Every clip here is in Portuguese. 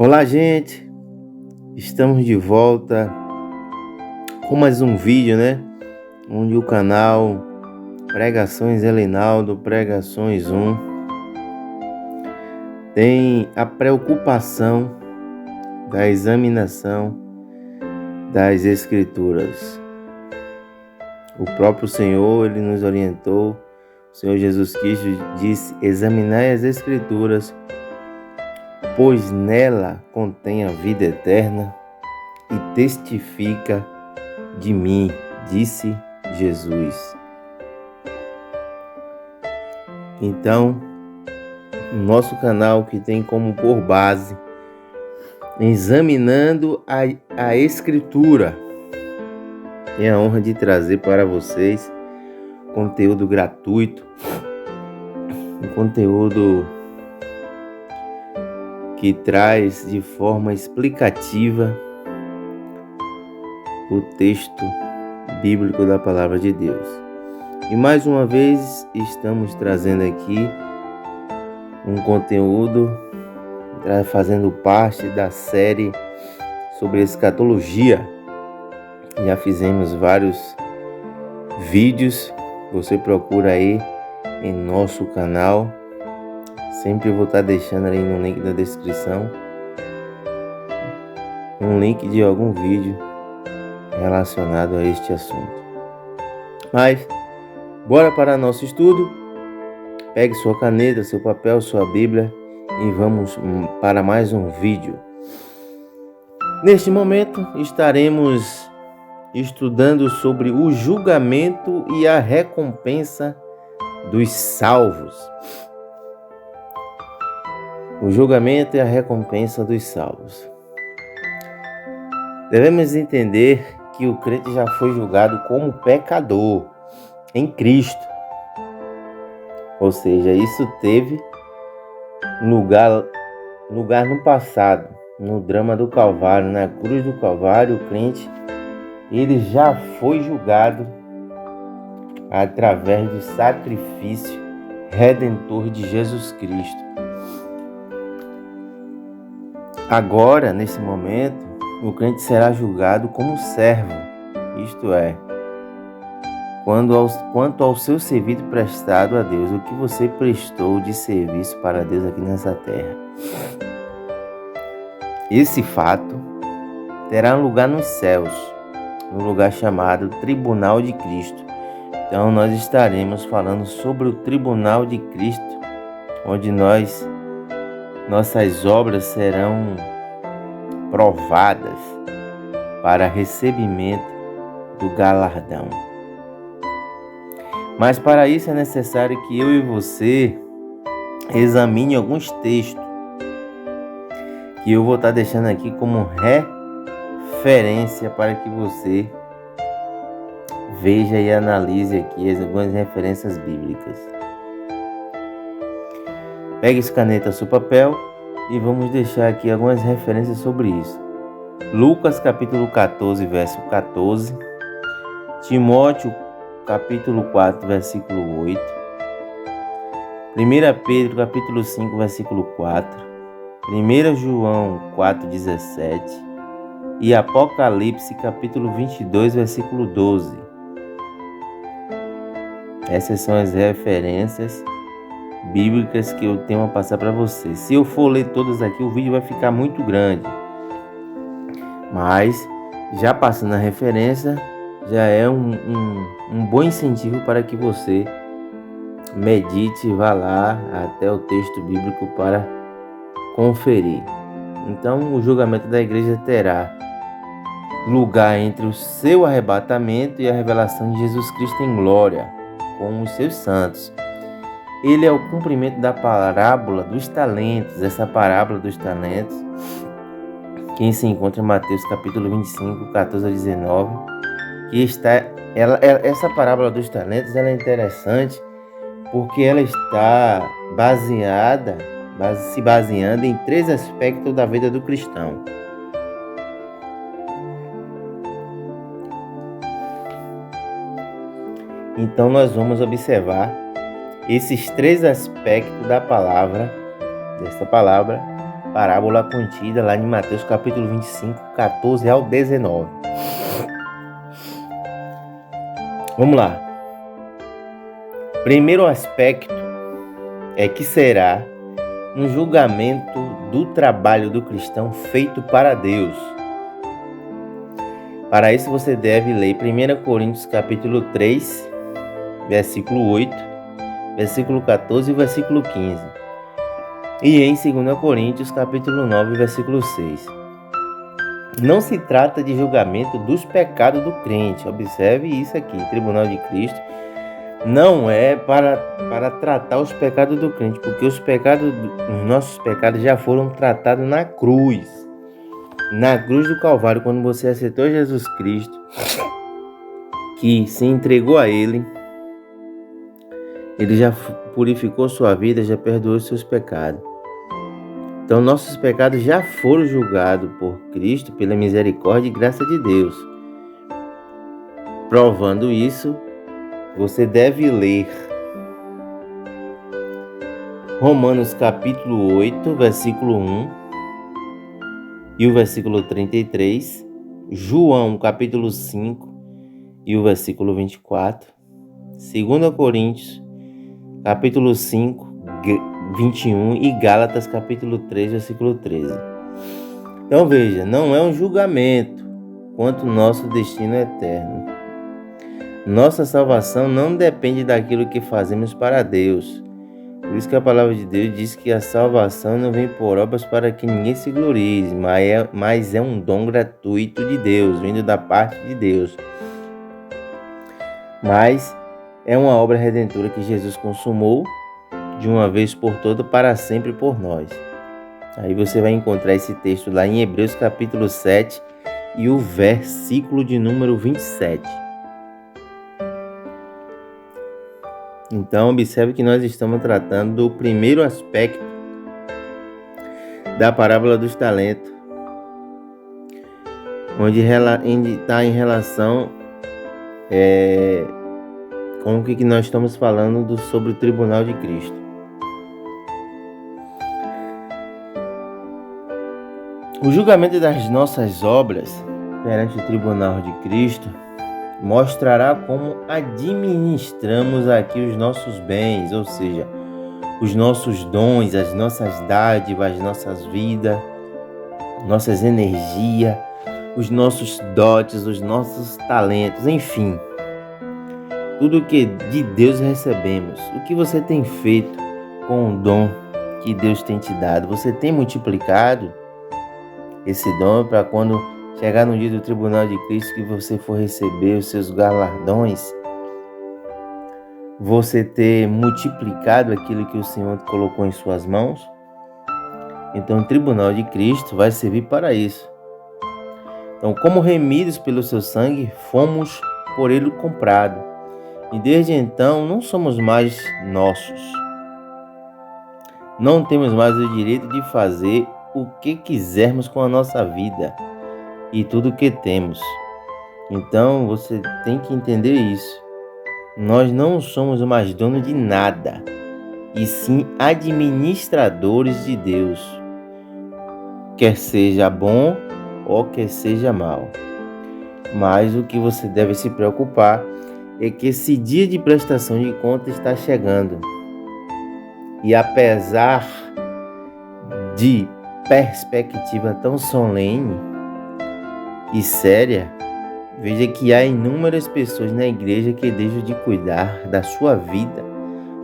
Olá, gente! Estamos de volta com mais um vídeo, onde o canal Pregações Elinaldo, Pregações 1, tem a preocupação da examinação das Escrituras. O próprio Senhor, Ele nos orientou, o Senhor Jesus Cristo disse: examinai as Escrituras, pois nela contém a vida eterna e testifica de mim, disse Jesus. Então, nosso canal, que tem como por base examinando a Escritura, tem a honra de trazer para vocês conteúdo gratuito, um conteúdo que traz de forma explicativa o texto bíblico da Palavra de Deus. E mais uma vez estamos trazendo aqui um conteúdo fazendo parte da série sobre escatologia. Já fizemos vários vídeos, você procura aí em nosso canal. Sempre vou estar deixando ali no link da descrição um link de algum vídeo relacionado a este assunto. Mas, bora para nosso estudo. Pegue sua caneta, seu papel, sua Bíblia e vamos para mais um vídeo. Neste momento estaremos estudando sobre o julgamento e a recompensa dos salvos. O julgamento e a recompensa dos salvos. Devemos entender que o crente já foi julgado como pecador em Cristo. Ou seja, isso teve lugar no passado, no drama do Calvário, na cruz do Calvário. O crente, ele já foi julgado através do sacrifício redentor de Jesus Cristo. Agora, nesse momento, o crente será julgado como servo, isto é, quanto ao seu serviço prestado a Deus, o que você prestou de serviço para Deus aqui nessa terra. Esse fato terá lugar nos céus, no lugar chamado Tribunal de Cristo. Então nós estaremos falando sobre o Tribunal de Cristo, onde nossas obras serão provadas para recebimento do galardão. Mas para isso é necessário que eu e você examine alguns textos que eu vou estar deixando aqui como referência para que você veja e analise aqui algumas referências bíblicas. Pegue essa caneta, seu papel, e vamos deixar aqui algumas referências sobre isso. Lucas capítulo 14, verso 14. Timóteo capítulo 4, versículo 8. 1 Pedro capítulo 5, versículo 4. 1 João 4, 17. E Apocalipse capítulo 22, versículo 12. Essas são as referências bíblicas que eu tenho a passar para você. Se eu for ler todas aqui, o vídeo vai ficar muito grande. Mas, já passando a referência, já é um bom incentivo para que você medite e vá lá até o texto bíblico para conferir. Então, o julgamento da igreja terá lugar entre o seu arrebatamento e a revelação de Jesus Cristo em glória, com os seus santos. Ele é o cumprimento da parábola dos talentos. Essa parábola dos talentos, que se encontra em Mateus capítulo 25, 14 a 19, essa parábola dos talentos ela é interessante porque ela está se baseando em três aspectos da vida do cristão. Então nós vamos observar esses três aspectos dessa palavra, parábola contida lá em Mateus capítulo 25, 14 ao 19. Vamos lá. Primeiro aspecto é que será um julgamento do trabalho do cristão feito para Deus. Para isso você deve ler 1 Coríntios capítulo 3, versículo 8, versículo 14 e versículo 15. E em 2 Coríntios capítulo 9, versículo 6. Não se trata de julgamento dos pecados do crente. Observe isso aqui, Tribunal de Cristo. Não é para tratar os pecados do crente, porque os nossos pecados já foram tratados na cruz do Calvário, quando você aceitou Jesus Cristo, que se entregou a Ele já purificou sua vida, já perdoou seus pecados. Então nossos pecados já foram julgados por Cristo, pela misericórdia e graça de Deus. Provando isso, você deve ler Romanos capítulo 8, versículo 1 e o versículo 33, João capítulo 5 e o versículo 24, 2 Coríntios capítulo 5, 21 e Gálatas capítulo 3, versículo 13. Então veja, não é um julgamento quanto nosso destino é eterno. Nossa salvação não depende daquilo que fazemos para Deus. Por isso que a palavra de Deus diz que a salvação não vem por obras para que ninguém se glorie, mas é um dom gratuito de Deus, vindo da parte de Deus. Mas é uma obra redentora que Jesus consumou de uma vez por toda, para sempre por nós. Aí você vai encontrar esse texto lá em Hebreus capítulo 7 e o versículo de número 27. Então observe que nós estamos tratando do primeiro aspecto da parábola dos talentos, onde está em relação com o que nós estamos falando sobre o tribunal de Cristo. O julgamento das nossas obras perante o tribunal de Cristo mostrará como administramos aqui os nossos bens, ou seja, os nossos dons, as nossas dádivas, as nossas vidas, nossas energias, os nossos dotes, os nossos talentos, enfim, tudo que de Deus recebemos. O que você tem feito com o dom que Deus tem te dado? Você tem multiplicado esse dom para quando chegar no dia do tribunal de Cristo, que você for receber os seus galardões, você ter multiplicado aquilo que o Senhor colocou em suas mãos? Então o tribunal de Cristo vai servir para isso. Então, como remidos pelo seu sangue, fomos por ele comprados. E desde então não somos mais nossos. Não temos mais o direito de fazer o que quisermos com a nossa vida e tudo o que temos. Então você tem que entender isso. Nós não somos mais donos de nada, e sim administradores de Deus, quer seja bom ou quer seja mal. Mas o que você deve se preocupar é que esse dia de prestação de contas está chegando. E apesar de perspectiva tão solene e séria, veja que há inúmeras pessoas na igreja que deixam de cuidar da sua vida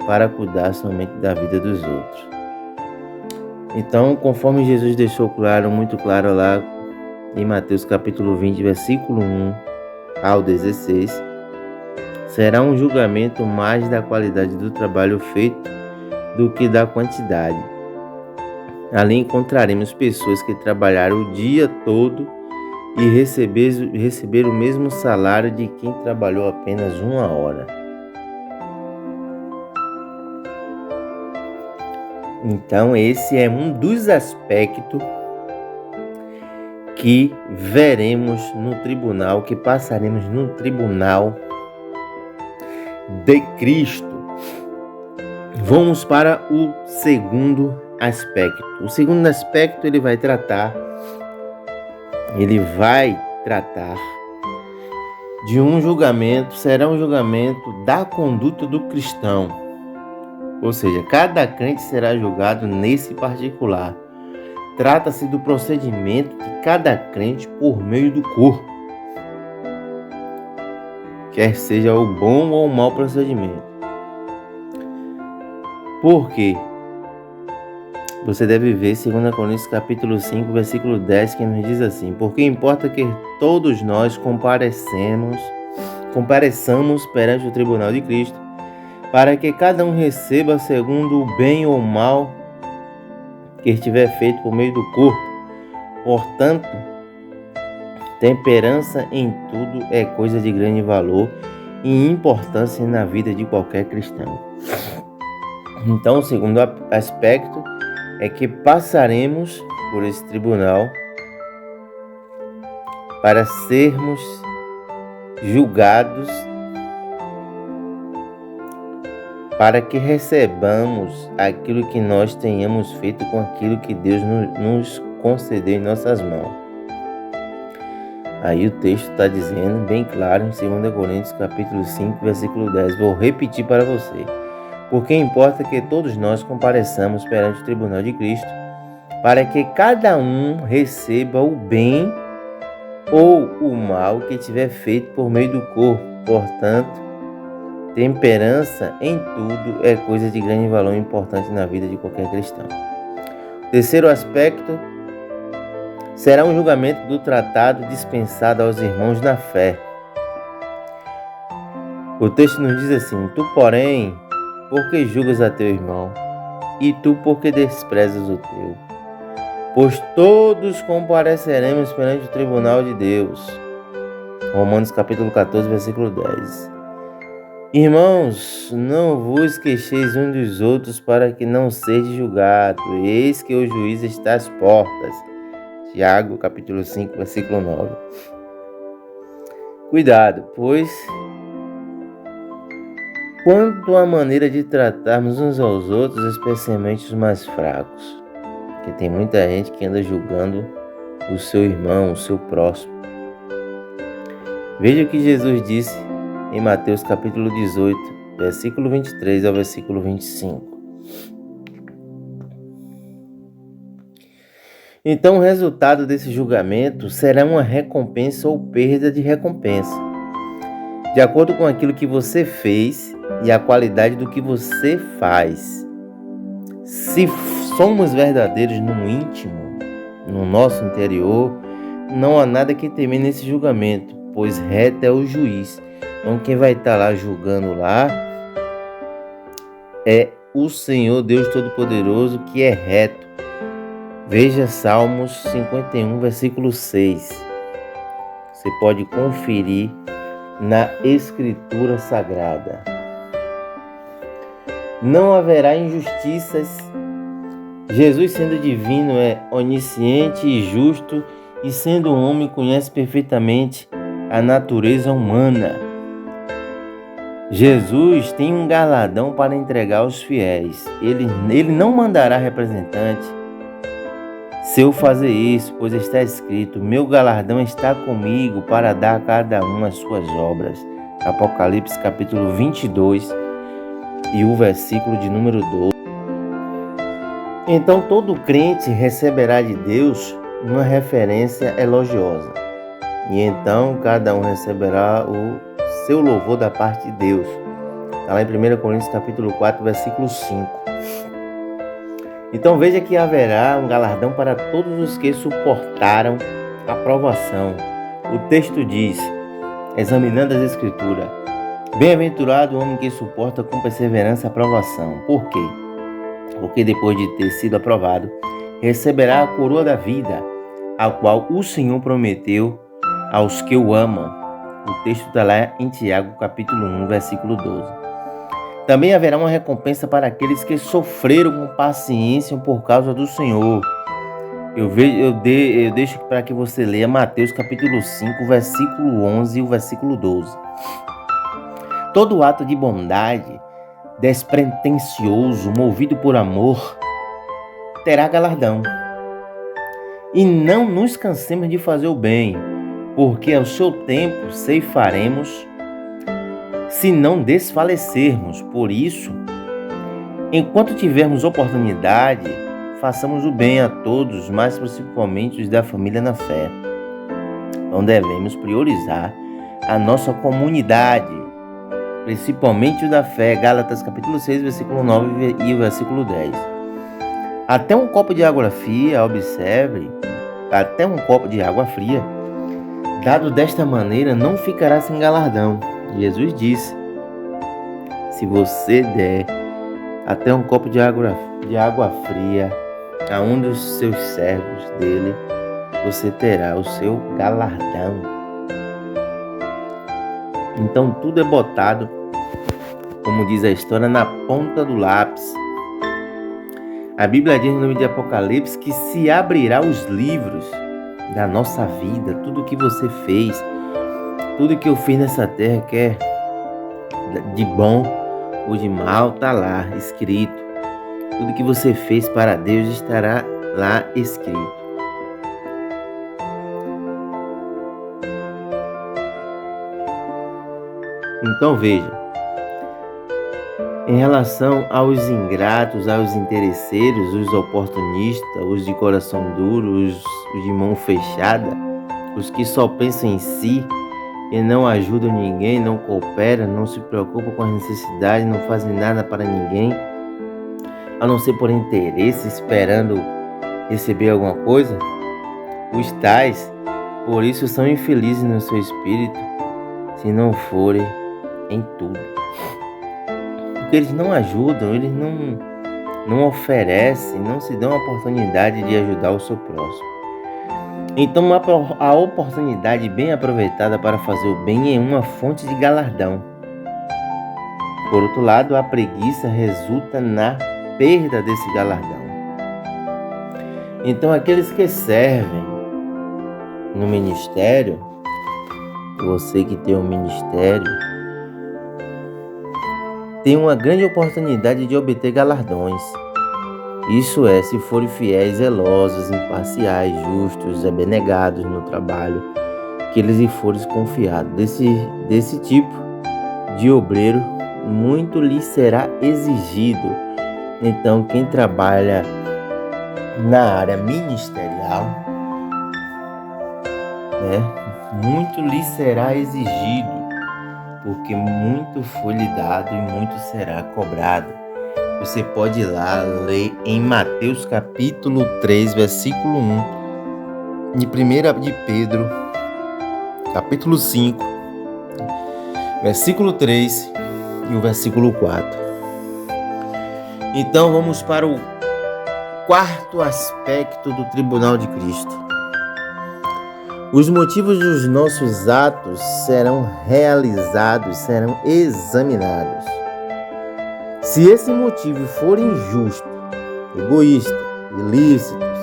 para cuidar somente da vida dos outros. Então, conforme Jesus deixou muito claro lá em Mateus capítulo 20, versículo 1 ao 16, será um julgamento mais da qualidade do trabalho feito do que da quantidade. Ali encontraremos pessoas que trabalharam o dia todo e receberam o mesmo salário de quem trabalhou apenas 1 hora. Então esse é um dos aspectos que veremos no tribunal, que passaremos no tribunal de Cristo. Vamos para o segundo aspecto. O segundo aspecto ele vai tratar de um julgamento, será um julgamento da conduta do cristão. Ou seja, cada crente será julgado nesse particular. Trata-se do procedimento de cada crente por meio do corpo, quer seja o bom ou o mau procedimento. Por quê? Você deve ver 2 Coríntios capítulo 5, versículo 10, que nos diz assim: porque importa que todos nós compareçamos perante o tribunal de Cristo, para que cada um receba segundo o bem ou mal que estiver feito por meio do corpo. Portanto, temperança em tudo é coisa de grande valor e importância na vida de qualquer cristão. Então, o segundo aspecto é que passaremos por esse tribunal para sermos julgados, para que recebamos aquilo que nós tenhamos feito com aquilo que Deus nos concedeu em nossas mãos. Aí o texto está dizendo bem claro em 2 Coríntios capítulo 5, versículo 10. Vou repetir para você. Porque importa que todos nós compareçamos perante o tribunal de Cristo, para que cada um receba o bem ou o mal que tiver feito por meio do corpo. Portanto, temperança em tudo é coisa de grande valor e importante na vida de qualquer cristão. Terceiro aspecto será um julgamento do tratado dispensado aos irmãos na fé. O texto nos diz assim: tu, porém, porque julgas a teu irmão, e tu porque desprezas o teu? Pois todos compareceremos perante o tribunal de Deus. Romanos capítulo 14, versículo 10. Irmãos, não vos queixeis uns dos outros para que não seja julgado. Eis que o juiz está às portas. Tiago capítulo 5, versículo 9. Cuidado, pois quanto à maneira de tratarmos uns aos outros, especialmente os mais fracos, porque tem muita gente que anda julgando o seu irmão, o seu próximo. Veja o que Jesus disse em Mateus capítulo 18, versículo 23 ao versículo 25. Então o resultado desse julgamento será uma recompensa ou perda de recompensa, de acordo com aquilo que você fez e a qualidade do que você faz. Se somos verdadeiros no íntimo, no nosso interior, não há nada que temer nesse julgamento, pois reto é o juiz. Então quem vai estar lá julgando lá é o Senhor Deus Todo-Poderoso, que é reto. Veja Salmos 51, versículo 6. Você pode conferir na Escritura Sagrada. Não haverá injustiças. Jesus, sendo divino, é onisciente e justo, e sendo homem, conhece perfeitamente a natureza humana. Jesus tem um galardão para entregar aos fiéis. Ele não mandará representante seu fazer isso, pois está escrito: meu galardão está comigo para dar a cada um as suas obras. Apocalipse capítulo 22 e o versículo de número 12. Então todo crente receberá de Deus uma referência elogiosa. E então cada um receberá o seu louvor da parte de Deus. Está lá em 1 Coríntios capítulo 4, versículo 5. Então veja que haverá um galardão para todos os que suportaram a provação. O texto diz, examinando as Escrituras: bem-aventurado o homem que suporta com perseverança a provação. Por quê? Porque depois de ter sido aprovado, receberá a coroa da vida, a qual o Senhor prometeu aos que o amam. O texto está lá em Tiago capítulo 1, versículo 12. Também haverá uma recompensa para aqueles que sofreram com paciência por causa do Senhor. Eu deixo para que você leia Mateus capítulo 5, versículo 11 e o versículo 12. Todo ato de bondade, despretensioso, movido por amor, terá galardão. E não nos cansemos de fazer o bem, porque ao seu tempo ceifaremos, se não desfalecermos. Por isso, enquanto tivermos oportunidade, façamos o bem a todos, mas principalmente os da família na fé. Então devemos priorizar a nossa comunidade, principalmente o da fé. Gálatas capítulo 6, versículo 9 e o versículo 10. Até um copo de água fria, observe, até um copo de água fria, dado desta maneira, não ficará sem galardão. Jesus disse: se você der até um copo de água fria a um dos seus servos dele, você terá o seu galardão. Então tudo é botado, como diz a história, na ponta do lápis. A Bíblia diz no livro de Apocalipse que se abrirá os livros da nossa vida, tudo que você fez, tudo que eu fiz nessa terra, que é de bom ou de mal, está lá escrito. Tudo que você fez para Deus estará lá escrito. Então veja, em relação aos ingratos, aos interesseiros, os oportunistas, os de coração duro, os de mão fechada, os que só pensam em si e não ajudam ninguém, não cooperam, não se preocupam com as necessidades, não fazem nada para ninguém, a não ser por interesse, esperando receber alguma coisa, os tais, por isso, são infelizes no seu espírito, se não forem em tudo. Porque eles não ajudam, eles não oferecem, não se dão a oportunidade de ajudar o seu próximo. Então, a oportunidade bem aproveitada para fazer o bem é uma fonte de galardão. Por outro lado, a preguiça resulta na perda desse galardão. Então, aqueles que servem no ministério, você que tem um ministério, tem uma grande oportunidade de obter galardões. Isso é, se forem fiéis, zelosos, imparciais, justos, abnegados no trabalho que eles lhe forem confiados. Desse tipo de obreiro, muito lhe será exigido. Então, quem trabalha na área ministerial, muito lhe será exigido, porque muito foi lhe dado e muito será cobrado. Você pode ir lá ler em Mateus capítulo 3, versículo 1, de 1 de Pedro, capítulo 5, versículo 3 e o versículo 4. Então vamos para o quarto aspecto do tribunal de Cristo. Os motivos dos nossos atos serão realizados, serão examinados. Se esse motivo for injusto, egoísta, ilícitos,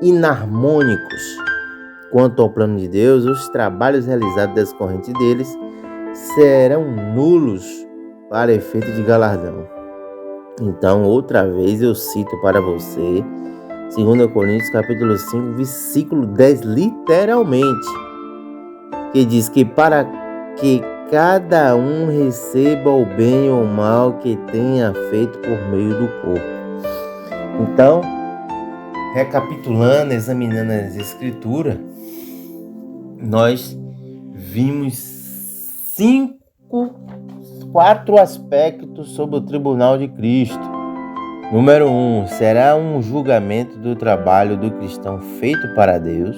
inarmônicos quanto ao plano de Deus, os trabalhos realizados decorrentes deles serão nulos para efeito de galardão. Então, outra vez eu cito para você 2 Coríntios capítulo 5, versículo 10, literalmente, que diz que para que cada um receba o bem ou o mal que tenha feito por meio do corpo. Então, recapitulando, examinando as escrituras, nós vimos 4 aspectos sobre o tribunal de Cristo. Número 1, será um julgamento do trabalho do cristão feito para Deus.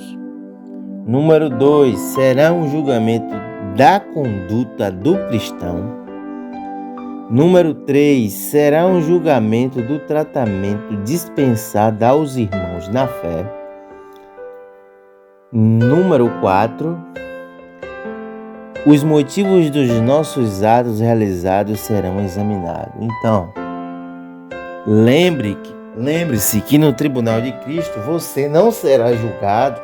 Número 2, será um julgamento da conduta do cristão. Número 3, será um julgamento do tratamento dispensado aos irmãos na fé. Número 4, os motivos dos nossos atos realizados serão examinados. Então, lembre-se que no tribunal de Cristo você não será julgado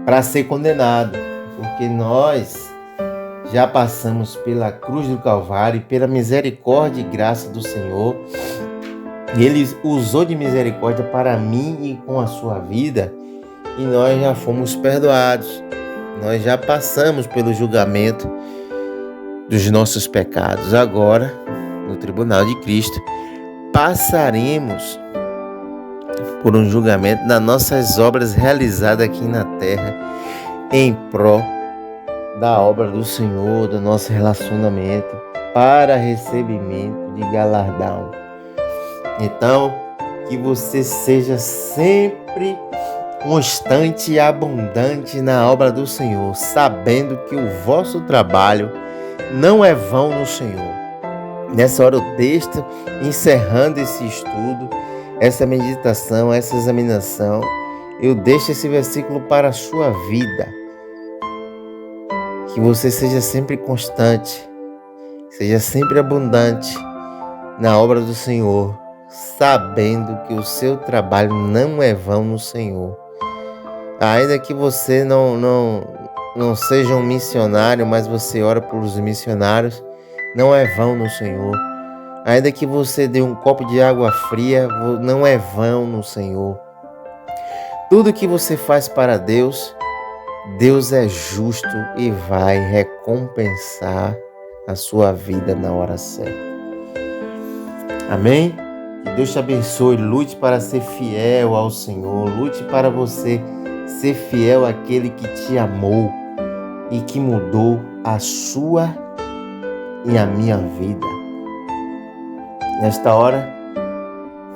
para ser condenado, porque nós já passamos pela cruz do Calvário, pela misericórdia e graça do Senhor. Ele usou de misericórdia para mim e com a sua vida, e nós já fomos perdoados. Nós já passamos pelo julgamento dos nossos pecados. Agora, no tribunal de Cristo, passaremos por um julgamento das nossas obras realizadas aqui na terra, em prol da obra do Senhor, do nosso relacionamento, para recebimento de galardão. Então, que você seja sempre constante e abundante na obra do Senhor, sabendo que o vosso trabalho não é vão no Senhor. Nessa hora o texto, encerrando esse estudo, essa meditação, essa examinação, eu deixo esse versículo para a sua vida. Que você seja sempre constante, seja sempre abundante na obra do Senhor, sabendo que o seu trabalho não é vão no Senhor. Ainda que você não seja um missionário, mas você ora pelos missionários, não é vão no Senhor. Ainda que você dê um copo de água fria, não é vão no Senhor. Tudo que você faz para Deus, Deus é justo e vai recompensar a sua vida na hora certa. Amém? Que Deus te abençoe. Lute para ser fiel ao Senhor. Lute para você ser fiel àquele que te amou e que mudou a sua e a minha vida. Nesta hora,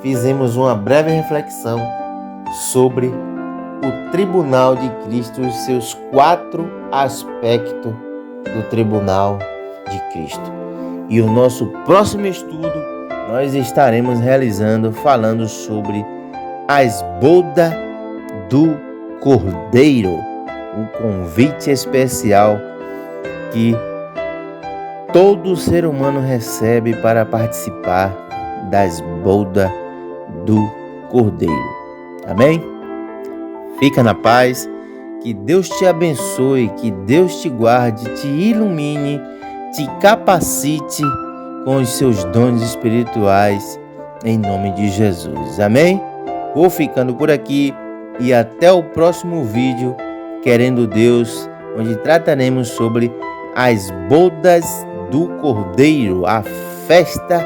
fizemos uma breve reflexão sobre o Tribunal de Cristo, os seus 4 aspectos do Tribunal de Cristo. E o nosso próximo estudo, nós estaremos realizando, falando sobre as bodas do Cordeiro, um convite especial que todo ser humano recebe para participar das bodas do Cordeiro. Amém? Fica na paz, que Deus te abençoe, que Deus te guarde, te ilumine, te capacite com os seus dons espirituais, em nome de Jesus. Amém? Vou ficando por aqui e até o próximo vídeo, querendo Deus, onde trataremos sobre as bodas do Cordeiro, a festa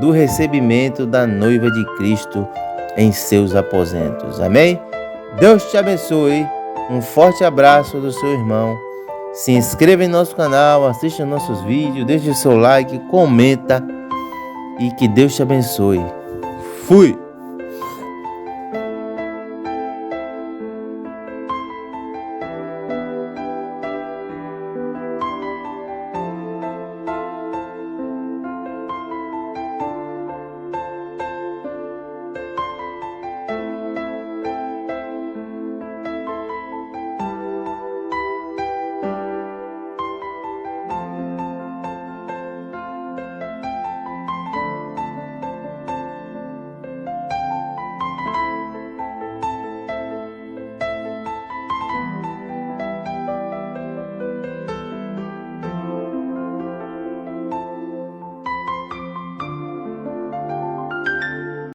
do recebimento da noiva de Cristo em seus aposentos. Amém? Deus te abençoe. Um forte abraço do seu irmão. Se inscreva em nosso canal, assista nossos vídeos, deixe o seu like, comenta e que Deus te abençoe. Fui!